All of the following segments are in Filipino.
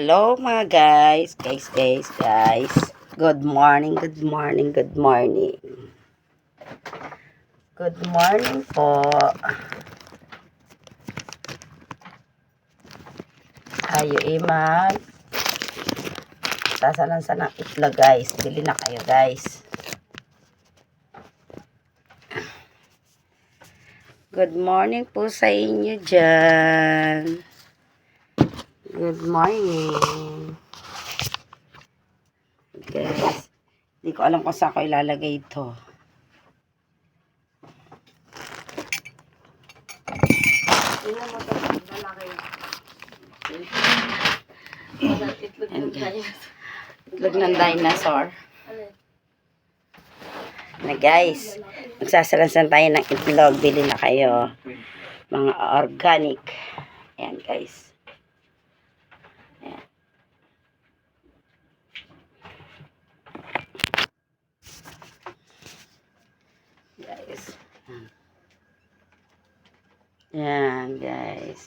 Hello mga guys. Good morning. Good morning po. Tayo sasalansan ng itlog guys. Bili na kayo guys. Good morning po sa inyo dyan. Good morning. Guys, hindi ko alam kung saan ko ilalagay ito. Itlog ng dinosaur. Na guys, magsasalansan tayo ng itlog. Bili na kayo. Mga organic. Ayan guys. Ayan. Guys. Ayan guys.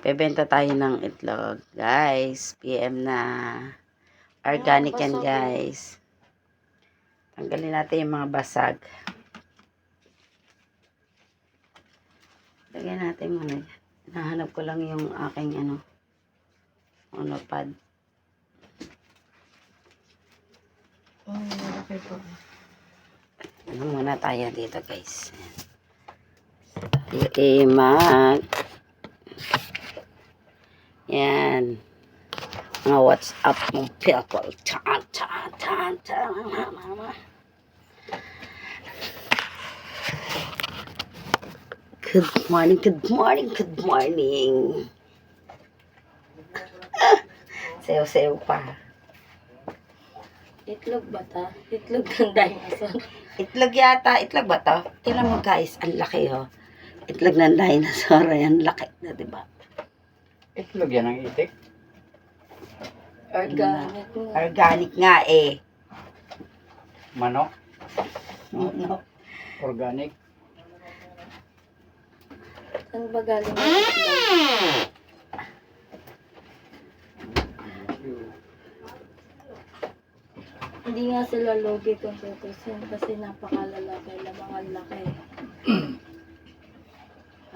Bebenta tayo ng itlog. Guys, PM na. Organic yan guys. Tanggalin natin yung mga basag. Lagyan natin muna yan. Nahanap ko lang yung aking pad. Ano muna tayo dito guys. Yan. Mga WhatsApp mong people. Good morning. Sayo-sayo pa. Itlog ba ta? Itlog ng dinosaur. Itlog yata. Itlog ba to? Tingnan mo guys. Ang laki Itlog ng dinosaur. Yan laki na diba? Itlog yan ang itik. Organic nga. Organic nga eh. Manok. No. Organic. Saan ba galing ang itlog? Hindi nga sila logi kung tutusin kasi napakalalaki lamang ang laki.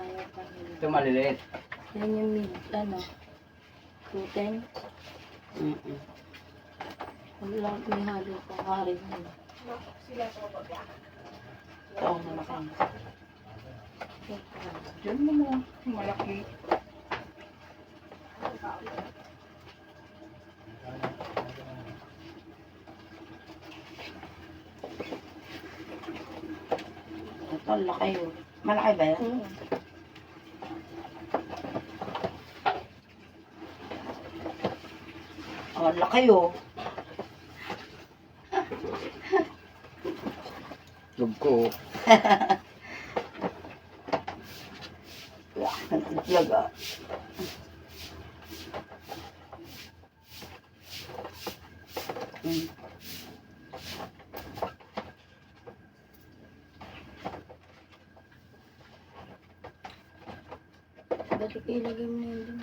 Ayaw pa nila. Ito maliliit. Yan yung gluten. Wala may halo pa karin nila. Ito, malaki. Diyan mo mo. Malaki. Ito, ang laki Malaki ba yan? Oh, laki Itlog ko. Ang itlog Dati ko ilagay mo yun dun.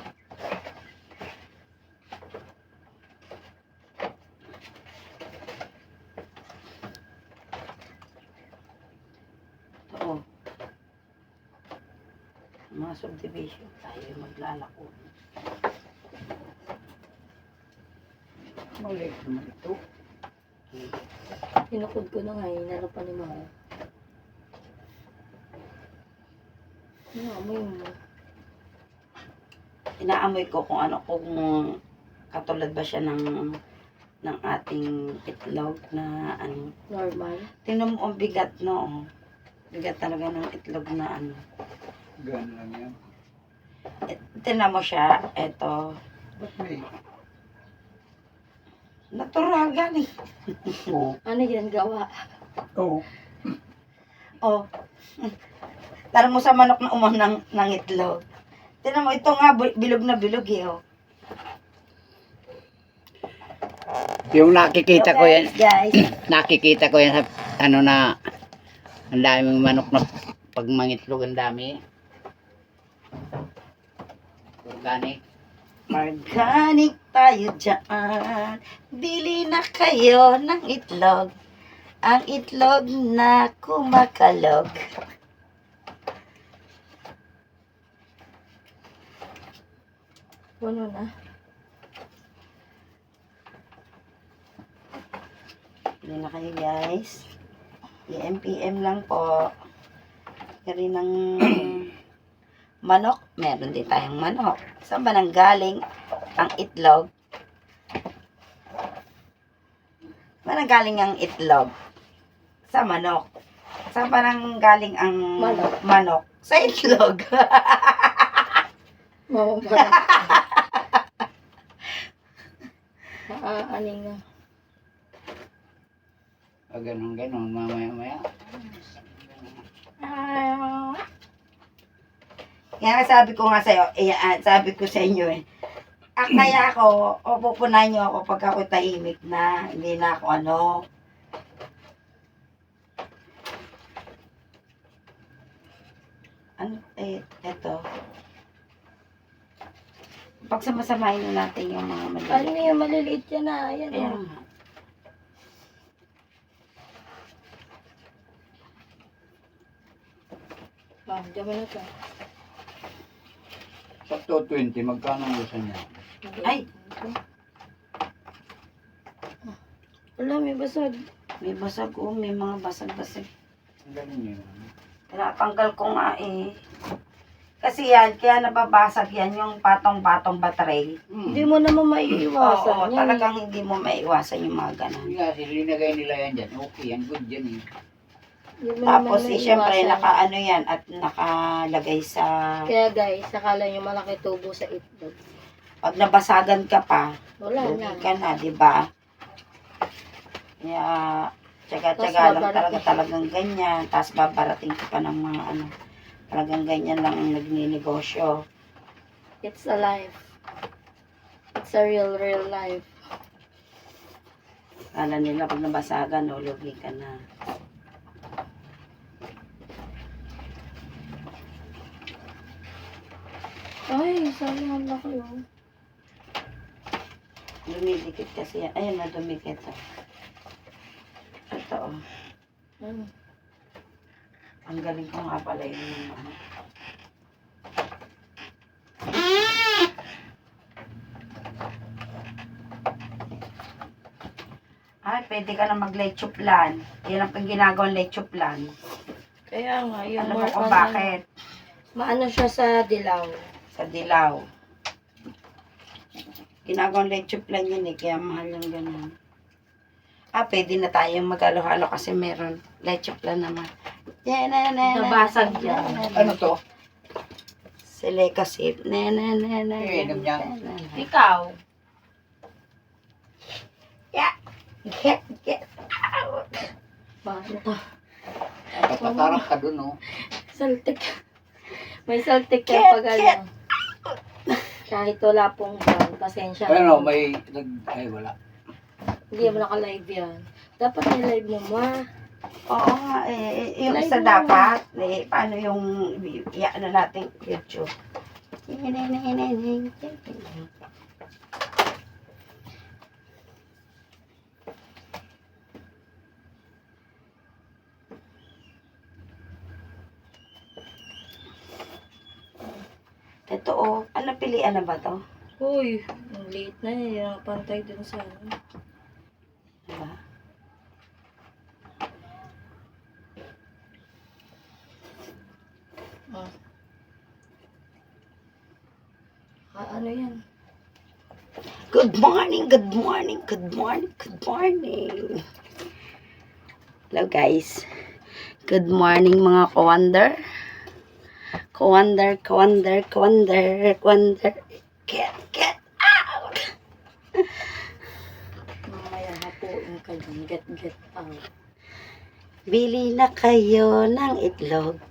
Oo. Mga subdivision tayo maglalako. Maliit naman ito. Pinukod ko na nga inano pa ni Mama. Amoy mo. Inaamoy ko kung katulad ba siya ng ating itlog na Normal. Tingnan mo ang bigat bigat talaga ng itlog na Gan lang yan. Tingnan mo siya, eto Ba't may? natural gani. Oo. Ano yan gawa? Oo. Oh. Tara mo sa manok na umang ng itlog. Tingnan mo, ito nga, bilog na bilog Yung nakikita ko yan, guys. nakikita ko yan sa Ang daming manok na pag mangitlog, ang dami. Organic. Organic tayo dyan. Bili na kayo ng itlog. Ang itlog na kumakalog. Puno na. Bili na kayo guys. PM lang po. Kaya ng manok. Meron din tayong manok. Saan ba nang galing ang itlog? Saan ba nang galing ang itlog? Sa manok. Saan ba nang galing ang manok? Sa itlog. Mamamara. Aning na. Ganun, mamaya-maya. Kaya sabi ko nga sa'yo, sabi ko sa inyo kaya ako, o pupunan nyo ako pag ako tahimik na, hindi na ako eto. Pagsamasamahin na natin yung mga Ano maliliit. yung maliliit yan na? Ayan Kaya o. nga. Diyan mo na to. Sa 220, magkano ang gusto niya? Ay! Wala, may basag. May basag may mga basag-basag. Ang galing yun. Tinatanggal ko nga Kasi yan, kaya nababasag yan yung patong-patong battery. Hindi mo naman maiiwasan Oo, yan. talagang hindi mo maiwasan yung mga ganun. Hindi kasi linagay nila yan dyan. Okay, yan. Good yan eh. Hindi mo Tapos, naman syempre, maiiwasan. nakaano yan at nakalagay sa... Kaya guys, akala nyo malaki tubo sa itlog. Pag nabasagan ka pa, Wala lugi na. ka na, di ba? Kaya, tsaga-tsaga lang babarating. talagang ganyan. Tapos, babarating ka pa ng mga talagang ganyan lang ang nagninegosyo. It's a life. It's a real life. Kala nila pag nabasagan, lugi ka na. Ay, sayang ang laki oh. Dumidikit kasi yan. Ayun na, dumikit. Ito, Ano? Ang galing ko nga pala yung pwede ka na mag-leche plan. Yan ang ginagawang leche plan. Kaya nga, yung Alam mo more kung on bakit? Maano siya sa dilaw. Sa dilaw. Ginagawang leche plan yun kaya mahal yung ganun. Pwede na tayong mag-halo-halo kasi meron leche plan naman. Nabasag yan. Ano to? Seleka sip. Inom niya. Ikaw? Get out. Paano to? Patatarap ka dun, oh. Saltik. May saltik ka pag ano. Kahit wala pong ban, pasensya. Ano, may... Ay, wala. Hindi mo naka-live yan. Dapat i-live mo, ma. Oo nga yung Live isa mo. dapat, paano yung na natin YouTube. Ito ano pilian na ba to? Uy, ang liit na yan. Pantay dun sa ano. Diba? Ano yan? Good morning, good morning, good morning, good morning. Hello guys. Good morning mga kawander. Kawander. Get out! Mamaya hapuin ka dyan. Get out. Bili na kayo ng itlog.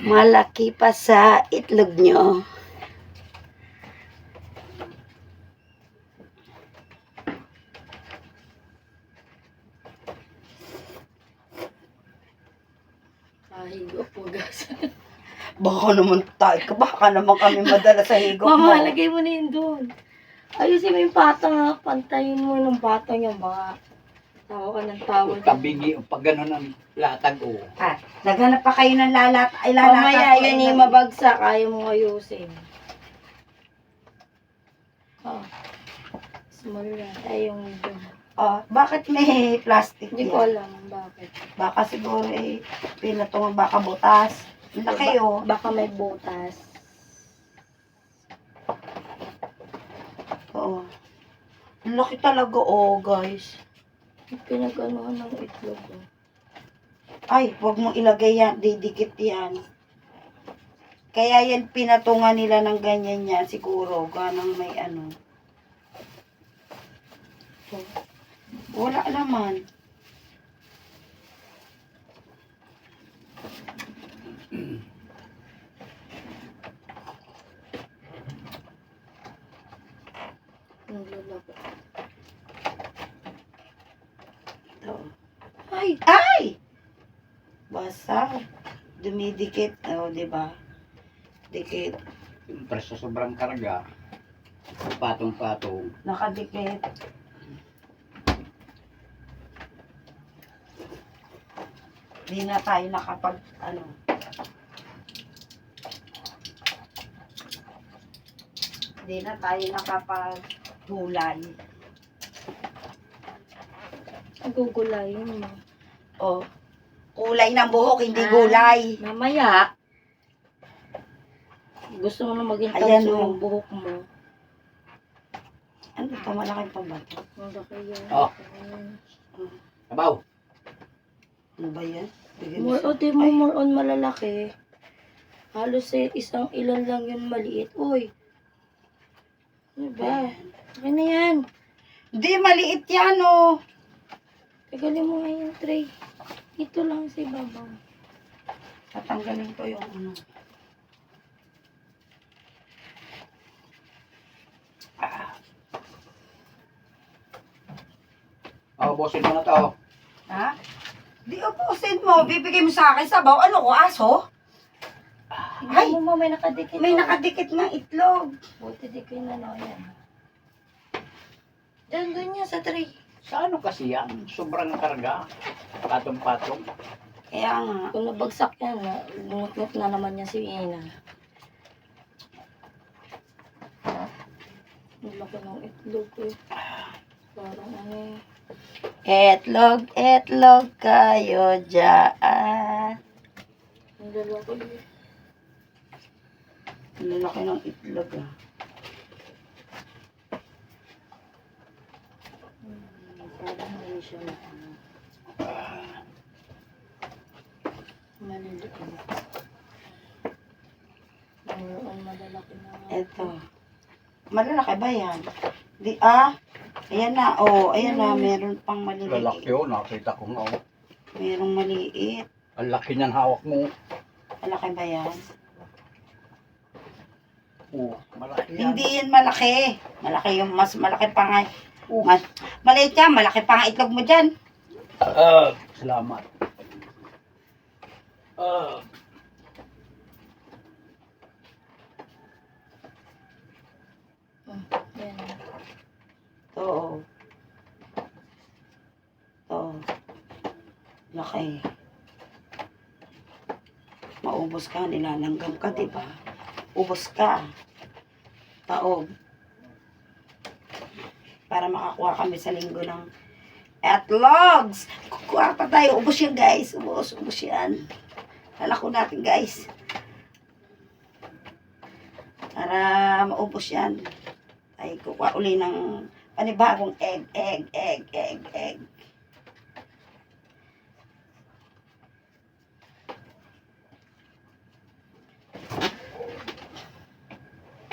Malaki pa sa itlog nyo. Baka naman tayo, baka naman kami madala sa higop mo. Mama, lagay mo na yun doon. Ayusin mo yung patong ha. Pantayin mo ng patong yung baka. Tawa ka ng tawa. Tabingi, pag gano'n ang latag, oh. Naghanap pa kayo ng lalata. Mamaya, yun yung mabagsak. Ayaw mong ayusin. Oh. Small lang. Ay, yung medium. Bakit may plastic Hindi ko yan? alam bakit. Baka siguro pinatungan baka butas. Ang laki Baka may butas. Oo. Ang laki talaga guys. Pinaganohan ng itlog. Oh. Ay, wag mong ilagay yan. Didikit yan. Kaya yan pinatungan nila ng ganyan yan siguro. Ganang may ano. Wala naman. Ang lalaki. Ito. Ay! Basa. Dumidikit. Di ba? Dikit. Siyempre sa sobrang karga, patong-patong. Nakadikit. Di na tayo nakapag, di na tayo nakapag-gulay. Gugulayin mo. Kulay ng buhok, hindi Ah. gulay. Mamaya, gusto mo na maging Ayan, tanso oh. ng buhok mo. Ano ito? Malaking pa ba ito? Ang laki yan. Oh. Abaw! Ano ba yan? Bigyan mo More siya. on, di mo more on malalaki. Halos isang ilan lang yun maliit. Uy. Ano ba? Okay na yan. Di, maliit yan Tagalin mo nga yung tray. Ito lang sa ibabaw. Tatanggalin ko yung Bosin mo na to. Ha? Di upusin mo. Bibigay mo sa akin sabaw. Ano ko, aso? Ay! Hindi mo may nakadikit. May oh. nakadikit ng itlog. Buti di ko na yan. Diyan, ganyan sa tray. Sa ano kasi yan? Sobrang karga. Patong-patong. Kaya nga. Kung nabagsak yan, lungot-ngot na naman yan si Ina. Ang laki ng itlog eh. Parang ano eh. Etlog kayo dyan. Ang lalaki eh. Ang lalaki ng itlog Parang hindi siya na ano. Maliliit. Mayroon malalaki na. Ito. Malalaki ba yan? Di, ayan na, ayan na, meron pang maliliit. Lalaki yun, nakita ko nga. Oh. Merong maliit. Ang laki niyan hawak mo. Malaki ba yan? Malaki yan. Hindi yan malaki. Malaki yung mas malaki pa nga. Maliit yan, malaki pa nga itlog mo dyan. Salamat. Yan. Oo. Laki. Maubos ka, nilalanggam ka, diba? Ubos ka. Taob. Para makakuha kami sa linggo ng etlogs. Kukuha pa tayo. Ubos yan, guys. Ubos yan. Lalako natin, guys. Para maubos yan. Ay, kukuha uli ng panibagong egg.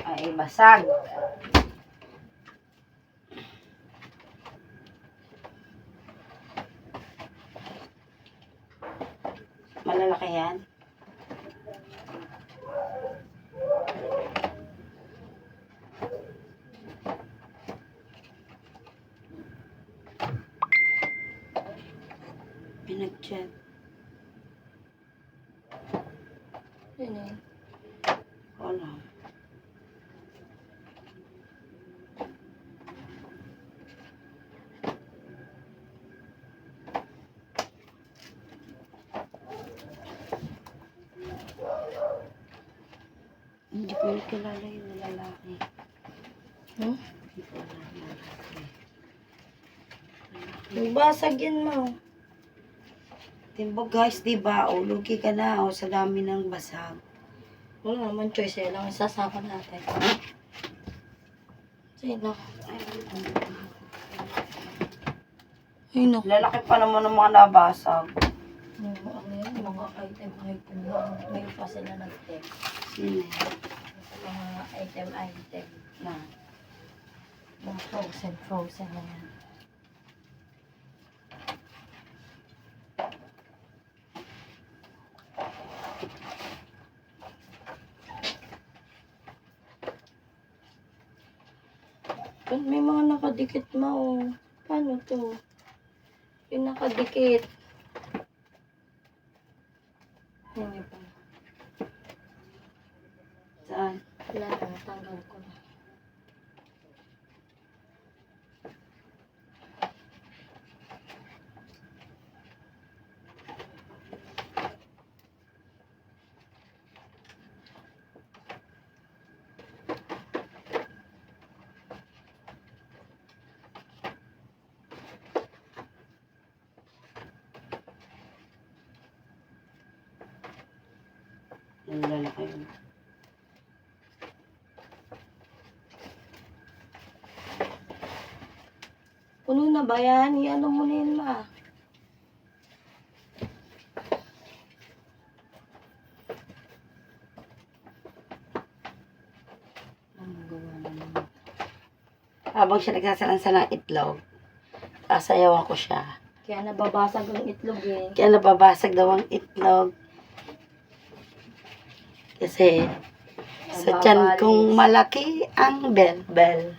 Ay, basag. Malalaki yan. Pinag-chat. Yan eh. May kilala yung lalaki. Hmm? Hindi ko alam yung lalaki. Nagbasag yan mo. Timbog guys, diba? O, lugi ka na. O, sa dami ng basag. Wala naman choice. Yan lang isasama natin. Sino? Ay, naku. Lalaki pa naman ng mga nabasag. Ano yan? Mga item lang. Ngayon pa sila nag-text. Sino yan? Mga item. Na. Mga frozen na yan. Ba't may mga nakadikit mo? Paano to? Yung nakadikit. Hindi pa. Saan? Wala na, natanggal ko na. Yung lalaki yun. Puno na ba yan? Iano mo na yun, ma. Ang gawa naman. Habang siya nagsasalansa ng itlog, sasayawan ko siya. Kaya nababasag ang itlog eh. Kaya nababasag daw ang itlog. Kasi sa tiyan kong malaki ang bell.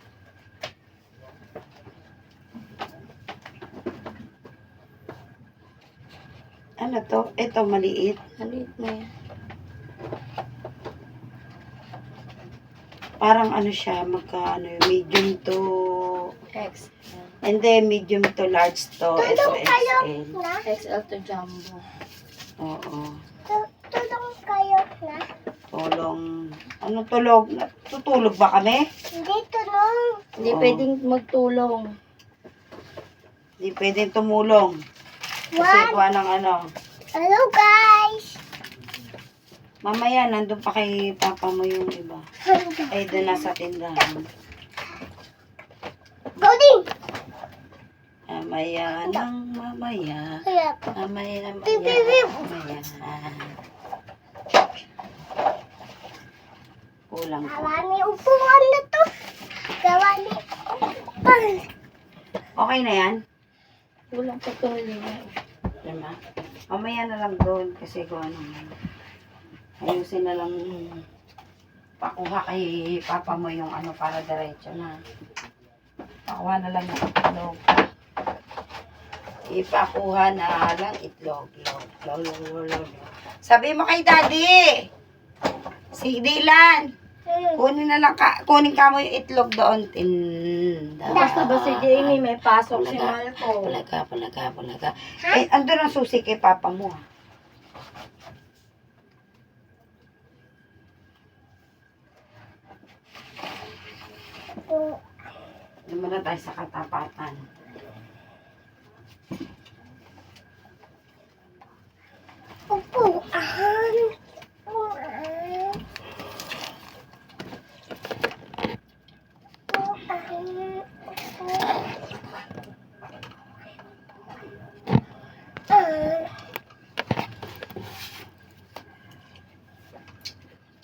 Ano to? Ito maliit. Halit na yan. Parang ano siya, medium to... X. Hindi, medium to large to. Ito XL. XL to jumbo. Oo. Tulong kayo na. Tulong. Ano tulog? Tutulog ba kami? Hindi tulong. Hindi Oo. pwedeng magtulong. Hindi pwedeng tumulong. Kasi kuha ng ano. Hello guys. Mamaya, nandun pa kay papa mo yung iba. Ay, doon nasa tindahan. Golding. Mamaya nang mamaya. Kaya Mamaya. Kulang ko. gawa ni upuan na to. Gawa ni upuan. Okay na yan? Walang patuloy na. Diba? Mamaya na lang doon kasi kung ano. Ayusin na lang pakuha kay papa mo yung ano para diretso na. Pakuha na lang yung itlog. Ipakuha na lang itlog. Log. Sabi mo kay daddy! Si Dylan! Kunin ka mo yung itlog doon. Basta ba si Jamie may pasok si Malco? Palaga. Eh, andun ang susi kay papa mo. Naman na tayo sa katapatan. Upuan.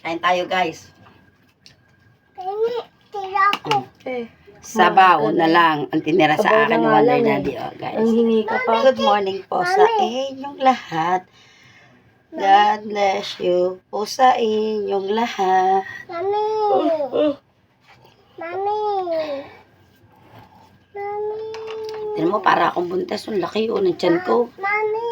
Kain tayo guys. Kaya tira ko. Eh, Sabaw na lang ang tinira sa Sabaw akin na ng nga Wonder lang eh. Daddy. Oh, guys. ang hingi ka pa. Good morning po sa inyong lahat. God bless you po sa inyong lahat. Mami. Mami. Mami. Tignan mo, para akong buntes. Ang laki yun ng tiyan ko. Mami.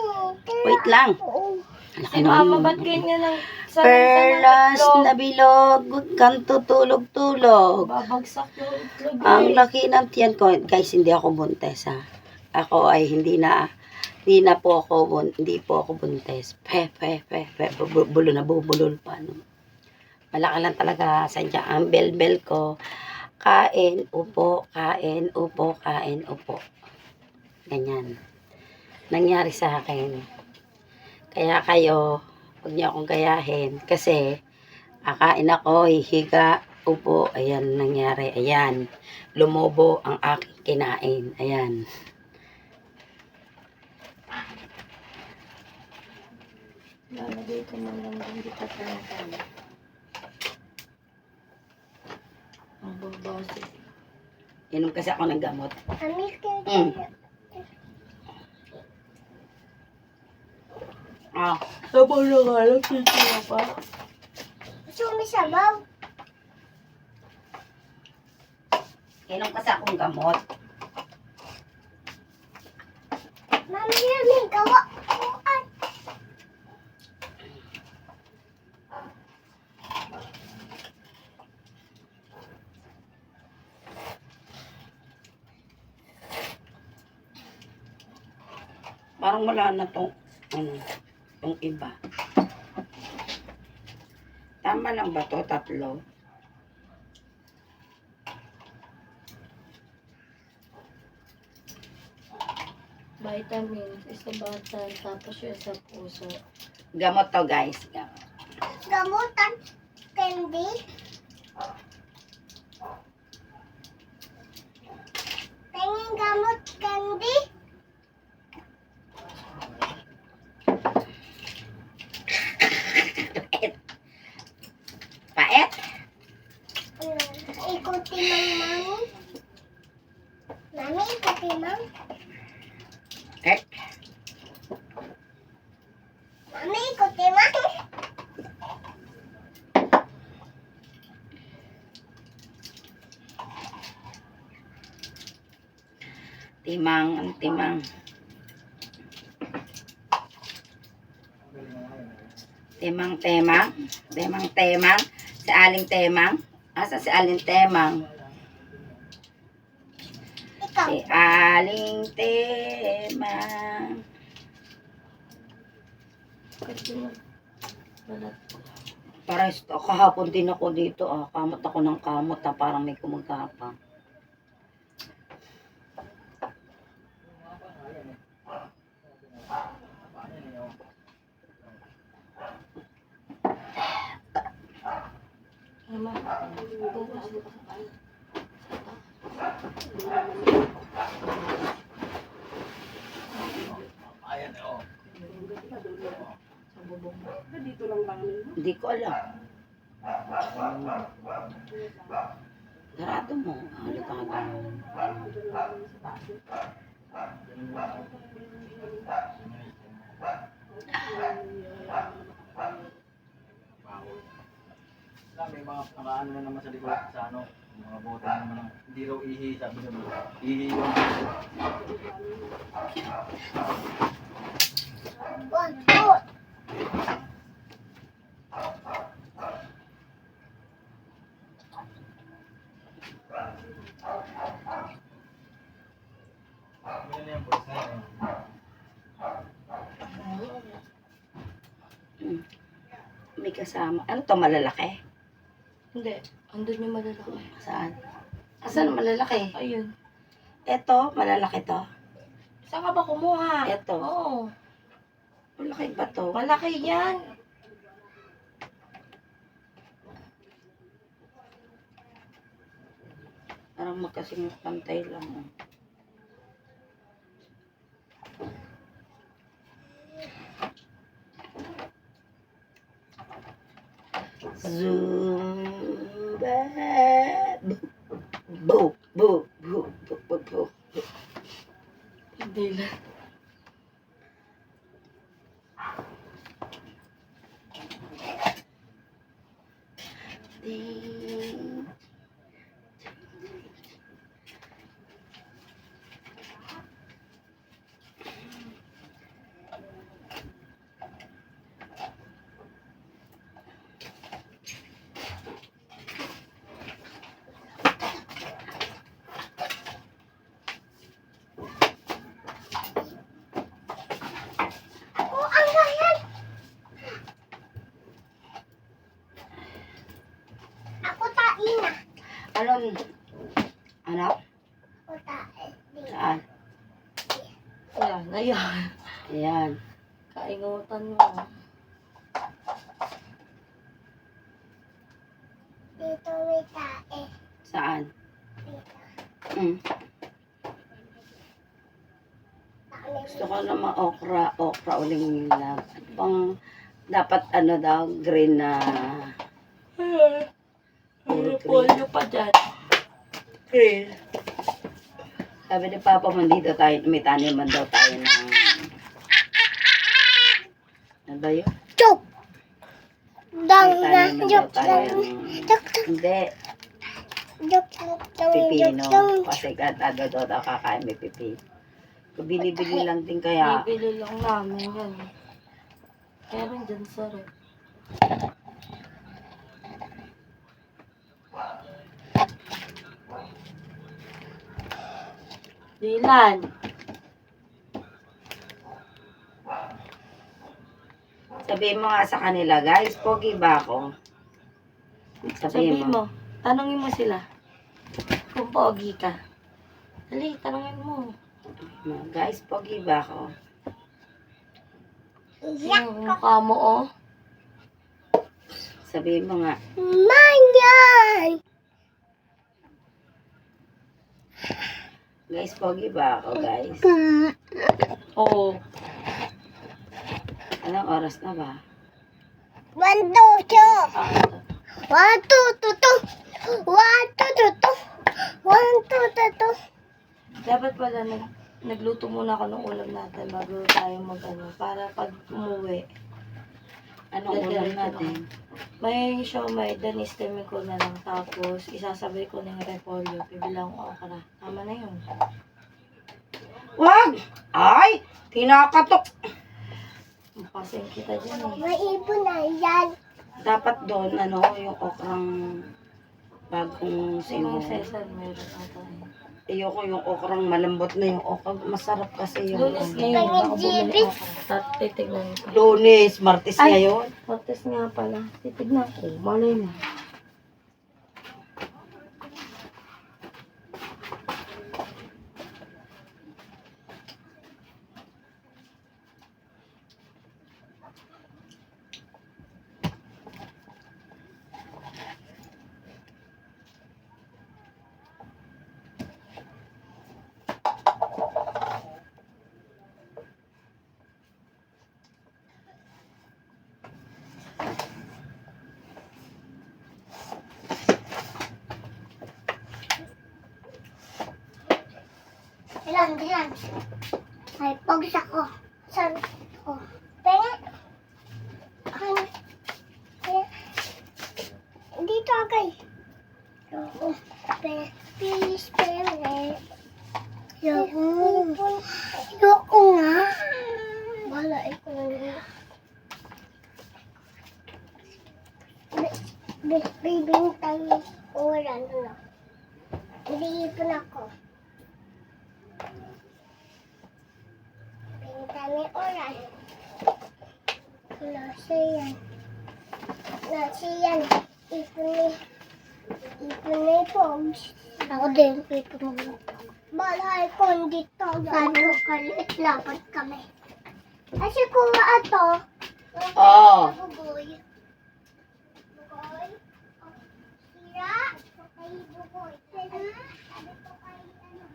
Wait lang. Oo. Ang laki Si Mama, naman. ba't ganyan ang Perlas itlog? na bilog, huwag kang tutulog-tulog. Babagsak yung itlog. Ang laki ng tiyan ko. Guys, hindi ako buntes ha. Ako ay hindi po ako buntes. Bubulol pa. No? Malaki lang talaga sadya ang bell ko. Kain, upo, kain, upo, kain, upo. Ganyan. Nangyari sa akin. Kaya kayo, huwag niyo akong gayahin. Kasi, akain ako, hihiga, upo, ayan nangyari. Ayan. Lumobo ang aking kinain. Ayan. Lalagay ko man lang din dito talaga. Ang babasi. Inom kasi ako ng gamot. Mami, Mm. Ah, Sabaw na nga lang, sisira pa. sumisabaw. inom kasi akong gamot. Mami, mami, gawa. Kuan. Parang wala na tong, tong iba. Tama lang ba to? Tatlo? Vitamins, isa batan, tapos yung sa puso. Gamot to, guys. Gamot. Gamutan. Candy. Tingin gamot candy. Paet? Ikuti mang mami. Mami, ikuti mang. Eh, Mami, ikuti mang. timang, ang timang. Timang, temang. Temang, temang. Si Aling Temang. Asa si Aling Temang? Ikaw. Si Aling Temang. Kasi balat. Pares, kahapon din ako dito. Kamot ako ng kamot. Parang may kumagapang. Mama, bukas. Ayan, oh. Hindi ko alam. Sarado mo. Halata ka. May mga ano na naman sa likod sa ano, mga bote na naman. Hindi raw ihi, sabi nila. Ihi yung One, two. Ganyan yan, boys na yan. May kasama. Ano to, malalaki? Hindi, andun yung malalaki. Saan? Asan ang malalaki? Ayun. Eto, malalaki to. Saan ka ba kumuha? Eto. Oo. Malaki ba to? Malaki yan. Parang magkasing pantay lang. Zumba. Bo, bo, bo, bo, bo, bo. Hindi lang. Ding. Dina. Anong, ano? Utae. Dina. Saan? Ayan, ayan. Ayan. Kaingutan mo. Dito may tae. Saan? Dito. Hmm. Gusto ko naman okra uling lang. Pang, dapat ano daw, green na, puro green. Polio pa dyan. Green. Sabi ni Papa man dito tayo, may taniman daw tayo ng, ano ba yun? Chok! Dang May na. taniman daw Jok tayo dang. ng, Jok hindi, jok jok dang. Jok pipino. dang. Kasi kada daw kakain may pipino. Bili-bili lang din kaya. Bibili lang namin yun. Meron dyan sa rep. Dilan. Sabihin mo nga sa kanila, guys, pogi ba ako? Sabihin mo. Tanungin mo sila. Kung pogi ka. Dali, tanungin mo. Guys, pogi ba ako? Yak. Yung mukha mo, oh. Sabihin mo nga, Manyan. guys, pogi ba ako, guys? Oo. Anong oras na ba? 1, 2, 2. Ah, 1, 2, 2, 2. 1, 2, 2, 2. 1, 2, 2, 2. dapat pala nagluto muna ako ng ulam natin bago tayo mag-ano. Para pag umuwi, Anong ulam natin? may siomay, then istemin ko na lang. Tapos, isasabay ko ng repolyo. Bibilang ko okra. Tama na yun. Wag! Ay! Tinakatok! Mapasin kita dyan eh. May ibon na yan. Dapat doon, ano, yung okrang bagong Sinong sino. Cesar meron ata eh. Ayoko yung okrang malambot na yung okra. Masarap kasi yung Lunes ano. ngayon, baka bumili okra. Titignan ko. Lunes, Martes Ay! ngayon. Martes nga pala. Titignan ko. Malay mo. Ilan. Ay, pogs ako. Saan ko? Pengen. Ano? Dito agay. Oo. Please, pengen. Yoko nga. Wala ikaw. Bibintang oran na. Hindi ipon ako. Bintang oran. Nasiyan. Ipon ni Pogs. Ako din, ipon mo. Balay ko dito. Sabi ko kalit, lapat kami. Kasi kuha ato. Oo. Bugoy. Bugoy. Sira. Kay bugoy. Sabi ko kay ano.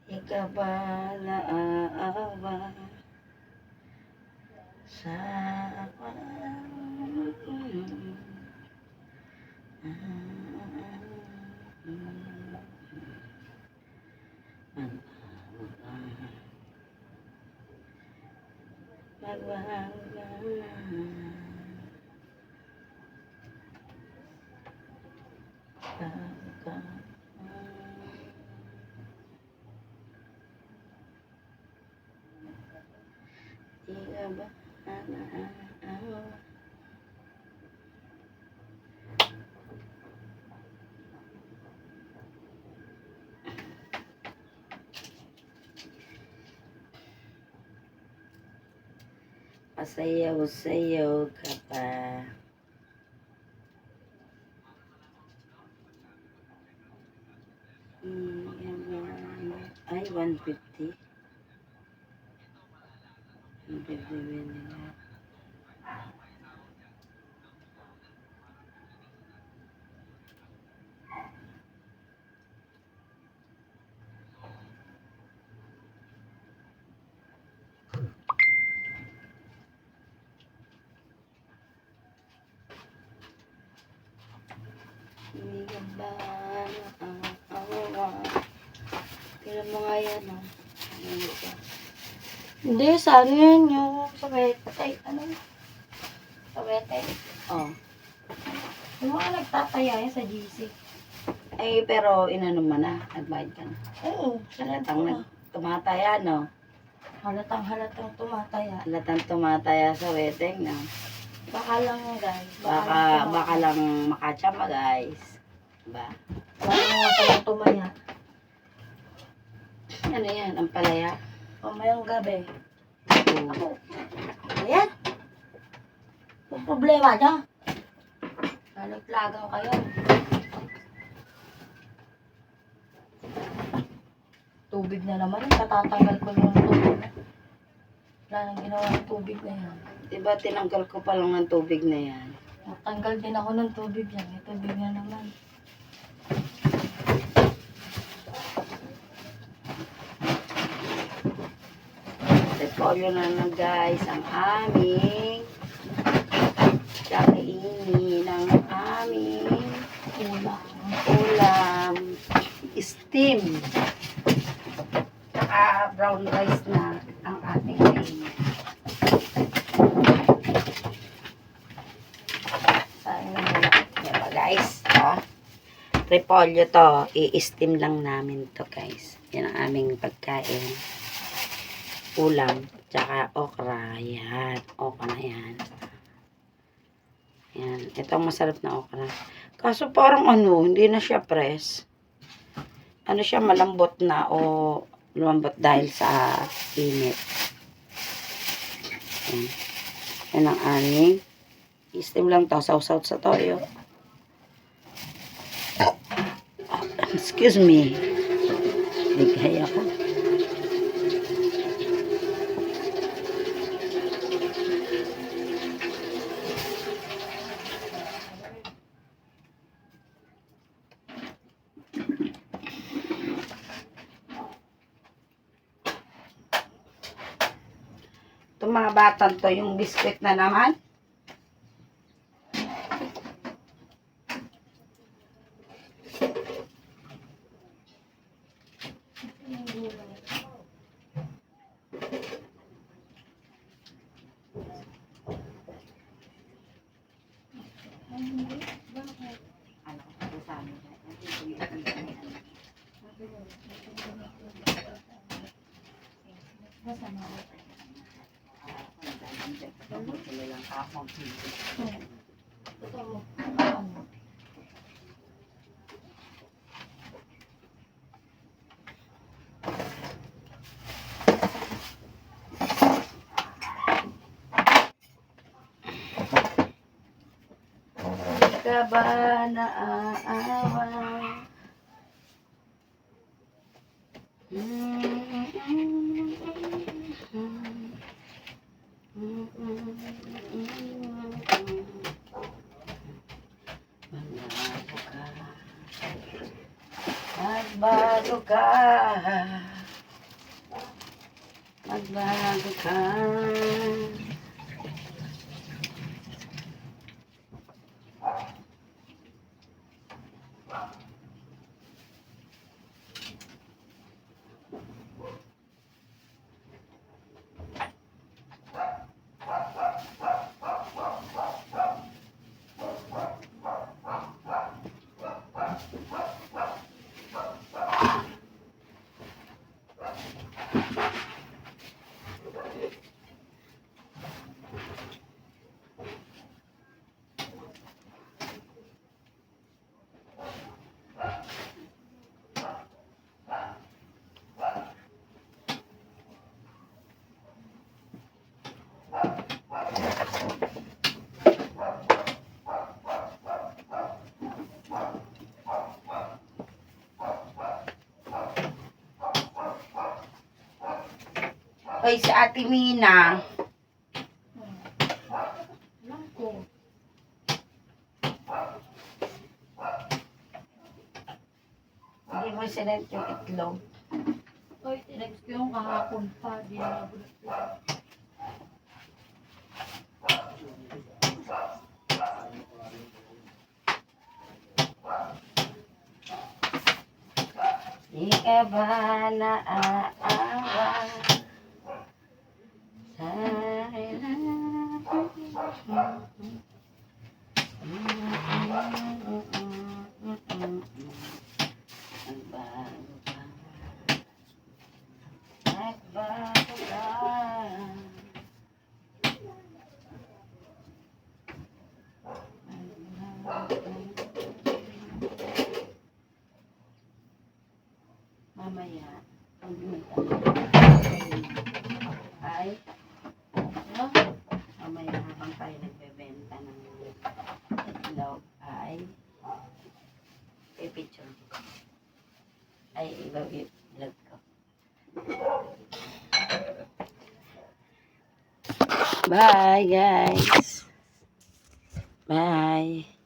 Ikaw ba naaawa sa Ikaw ba naaawa Nakasayaw-sayaw ka pa. Ay, 150. 150 nila. Hindi ka ba nakakawa? Tingnan mo nga yan, oh. Ano ba? Hindi, sa ano yan, yung sa wetay. Ano? Sa wetay. Oh. Yung mga nagtataya yan sa GC. Ay, pero inano mo na. Nagbayad ka na. Oo, Halatang tumataya, no? halatang tumataya. Halatang tumataya sa wedding, no? Baka lang yan, guys. Baka lang makachama, guys. Diba? Baka nga palang tumaya. Ano yan? Ang palaya? Mamayang gabi. Oo. Ayan. Yung problema niya. Nalaglagang kayo. Tubig na naman. Katatanggal ko yung tubig na. Wala nang ginawa ng tubig na yan. Diba tinanggal ko pa lang ng tubig na yan? Matanggal din ako ng tubig yan. May tubig na naman. Repolyo na lang, guys, ang aming kakainin ng aming ulam. Steam. Saka brown rice na ang ating kainin. Sayang na nila. Diba, guys? Oh. Repolyo to. I-steam lang namin to, guys. Yan ang aming pagkain. Ulam. Tsaka okra. Yan. Okra na yan. Yan. Ito ang masarap na okra. Kaso parang ano, hindi na siya press. Ano siya, malambot na o lumambot dahil sa init. Yan. Yan ang aming. I-steam lang to. Sausaw sa toyo. Excuse me. Ligay ako. Itong mga batan to, yung biscuit na naman. Ka ba naaawa? Magbago ka. Magbago ka. Oy, si Ate Mina. Alam ko. Hindi mo sinend yung itlog. Oy, tinext ko yung kahapon pa. Di na nagulat ko. Di ka ba naaawa sa Nagbago ka. Mamaya, ang binita ay, ano? Mamaya habang tayo nagbebenta ng itlog ay pipicture ko. Ay, vlog ko. Bye, guys. Bye.